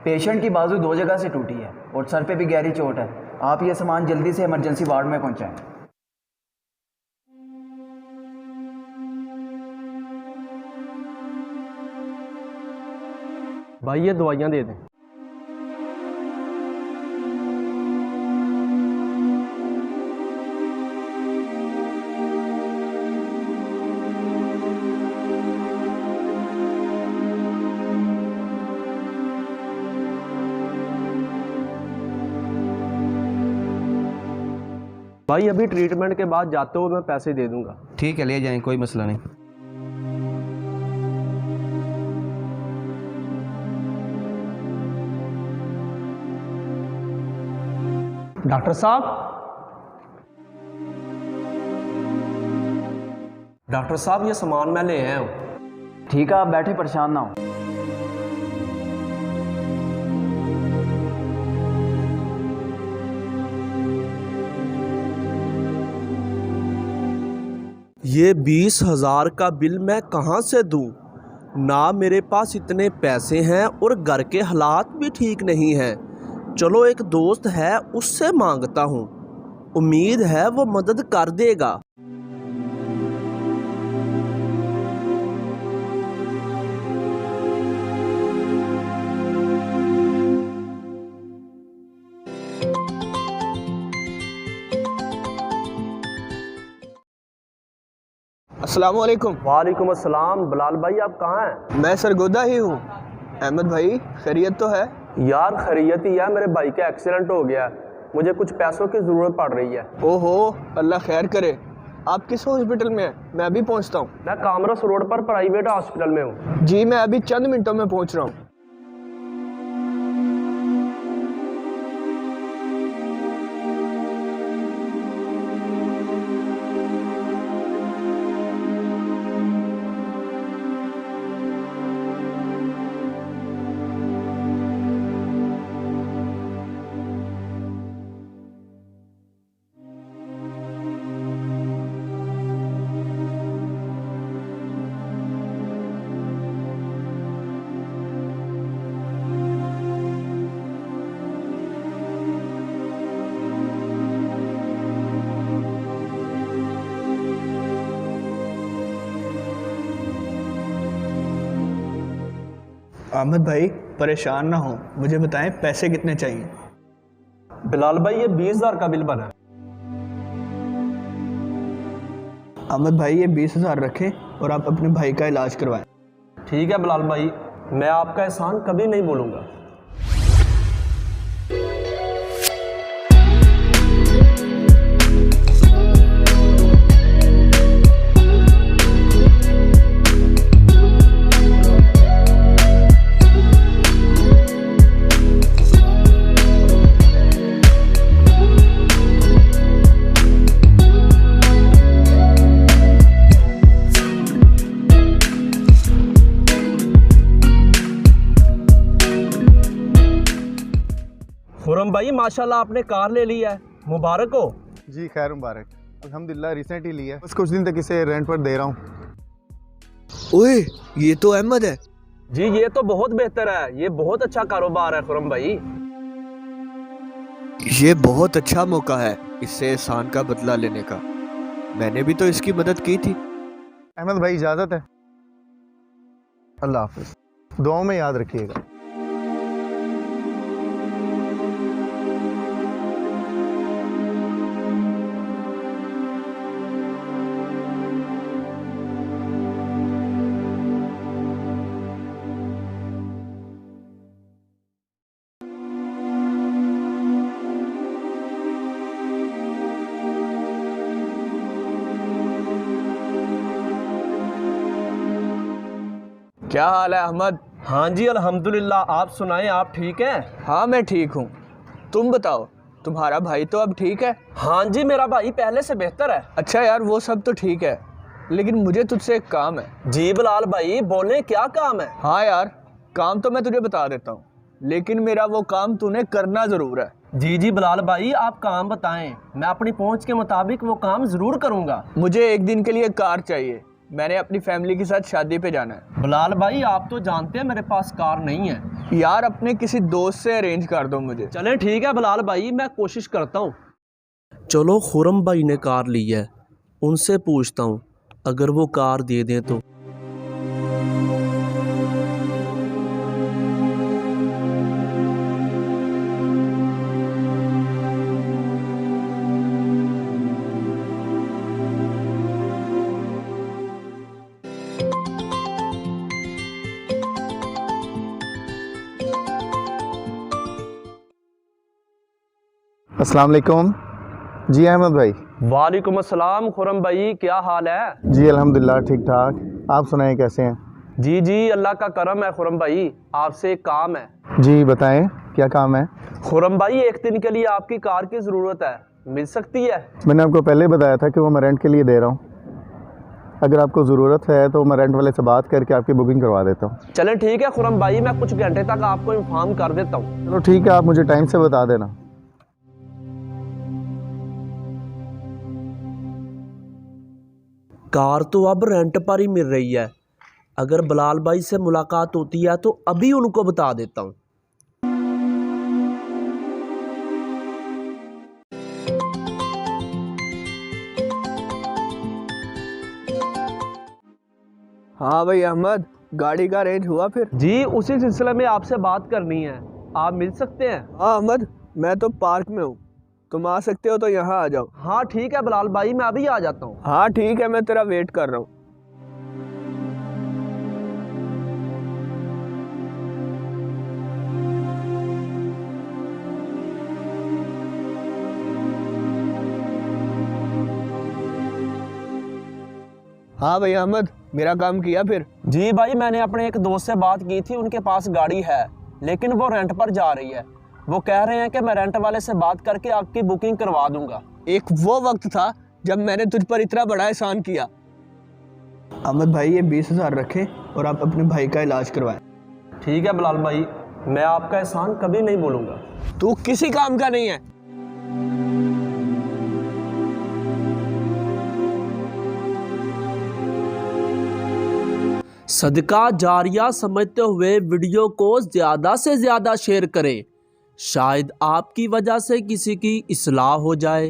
Patient की बाजू 2 जगह से टूटी है और सर पे भी गहरी चोट है। आप ये सामान जल्दी से इमरजेंसी वार्ड में पहुंचाएं। भाई ये दवाइयाँ दे दें। भाई अभी ट्रीटमेंट के बाद जाते हुए मैं पैसे दे दूंगा। ठीक है, ले जाएं, कोई मसला नहीं। डॉक्टर साहब, डॉक्टर साहब ये सामान मैं ले आया हूँ। ठीक है, आप बैठे, परेशान ना हो। ये 20,000 का बिल मैं कहाँ से दूँ? ना मेरे पास इतने पैसे हैं और घर के हालात भी ठीक नहीं हैं। चलो एक दोस्त है, उससे मांगता हूँ, उम्मीद है वो मदद कर देगा। अस्सलाम वालेकुम। वालेकुम अस्सलाम। बिलाल भाई आप कहाँ हैं? मैं सरगोदा ही हूँ। अहमद भाई खैरियत तो है? यार खैरियत ही है, मेरे भाई का एक्सीडेंट हो गया, मुझे कुछ पैसों की ज़रूरत पड़ रही है। ओहो, अल्लाह खैर करे। आप किस हॉस्पिटल में हैं? मैं अभी पहुँचता हूँ। मैं कामरस रोड पर प्राइवेट हॉस्पिटल में हूँ। जी मैं अभी चंद मिनटों में पहुँच रहा हूँ। अहमद भाई परेशान ना हो, मुझे बताएं पैसे कितने चाहिए? बिलाल भाई ये 20,000 का बिल बना है। अहमद भाई ये 20,000 रखें और आप अपने भाई का इलाज करवाएं। ठीक है बिलाल भाई, मैं आपका एहसान कभी नहीं भूलूंगा। खुरम भाई माशाल्लाह आपने कार ले ली है, मुबारक हो। जी खैर मुबारक, अल्हम्दुलिल्लाह रिसेंट ही लिया है, बस कुछ दिन तक इसे रेंट पर दे रहा हूँ। ओए ये तो अहमद है। जी ये तो बहुत बेहतर है, ये बहुत अच्छा कारोबार है खुरम भाई। ये बहुत अच्छा मौका है इससे एहसान का बदला लेने का। मैंने भी तो इसकी मदद की थी। अहमद भाई इजाज़त है, अल्लाह हाफिज़, दुआओं में याद रखिएगा। क्या हाल है अहमद? हाँ जी अल्हम्दुलिल्लाह, आप सुनाएं, आप ठीक हैं? हाँ मैं ठीक हूँ, तुम बताओ, तुम्हारा भाई तो अब ठीक है? हाँ जी मेरा भाई पहले से बेहतर है। अच्छा यार वो सब तो ठीक है, लेकिन मुझे तुझसे एक काम है। जी बिलाल भाई बोले, क्या काम है? हाँ यार काम तो मैं तुझे बता देता हूँ, लेकिन मेरा वो काम तूने करना ज़रूर है। जी जी बिलाल भाई आप काम बताएं, मैं अपनी पहुंच के मुताबिक वो काम ज़रूर करूंगा। मुझे एक दिन के लिए कार चाहिए, मैंने अपनी फैमिली के साथ शादी पे जाना है। बिलाल भाई आप तो जानते हैं मेरे पास कार नहीं है। यार अपने किसी दोस्त से अरेंज कर दो मुझे। चलें ठीक है बिलाल भाई, मैं कोशिश करता हूँ। चलो खुरम भाई ने कार ली है, उनसे पूछता हूँ अगर वो कार दे दें तो। अस्सलाम वालेकुम। जी अहमद भाई। वालेकुम अस्सलाम खुरम भाई, क्या हाल है? जी अल्हम्दुलिल्लाह ठीक ठाक। आप सुनाएं कैसे हैं? जी जी अल्लाह का करम है खुरम भाई, आपसे एक काम है। जी बताएं क्या काम है? खुरम भाई एक दिन के लिए आपकी कार की ज़रूरत है, मिल सकती है? मैंने आपको पहले बताया था कि वो मैं रेंट के लिए दे रहा हूँ। अगर आपको ज़रूरत है तो मैं रेंट वाले से बात करके आपकी बुकिंग करवा देता हूँ। चलें ठीक है खुरम भाई, मैं कुछ घंटे तक आपको इन्फॉर्म कर देता हूँ। चलो ठीक है, आप मुझे टाइम से बता देना। कार तो अब रेंट पर ही मिल रही है। अगर बिलाल भाई से मुलाकात होती है तो अभी उनको बता देता हूँ। हाँ भाई अहमद, गाड़ी का अरेंज हुआ फिर? जी उसी सिलसिले में आपसे बात करनी है, आप मिल सकते हैं? हाँ अहमद, मैं तो पार्क में हूँ, तुम आ सकते हो तो यहाँ आ जाओ। हाँ ठीक है बिलाल भाई, मैं अभी आ जाता हूँ। हाँ ठीक है, मैं तेरा वेट कर रहा हूँ। हाँ भाई अहमद, मेरा काम किया फिर? जी भाई मैंने अपने एक दोस्त से बात की थी, उनके पास गाड़ी है लेकिन वो रेंट पर जा रही है। वो कह रहे हैं कि मैं रेंट वाले से बात करके आपकी बुकिंग करवा दूंगा। एक वो वक्त था जब मैंने तुझ पर इतना बड़ा एहसान किया। अहमद भाई ये 20,000 रखें और आप अपने भाई का इलाज करवाएं। ठीक है बिलाल भाई, मैं आपका एहसान कभी नहीं भूलूंगा। तू किसी काम का नहीं है। सदका जारिया समझते हुए वीडियो को ज़्यादा से ज़्यादा शेयर करें, शायद आपकी वजह से किसी की इस्लाह हो जाए।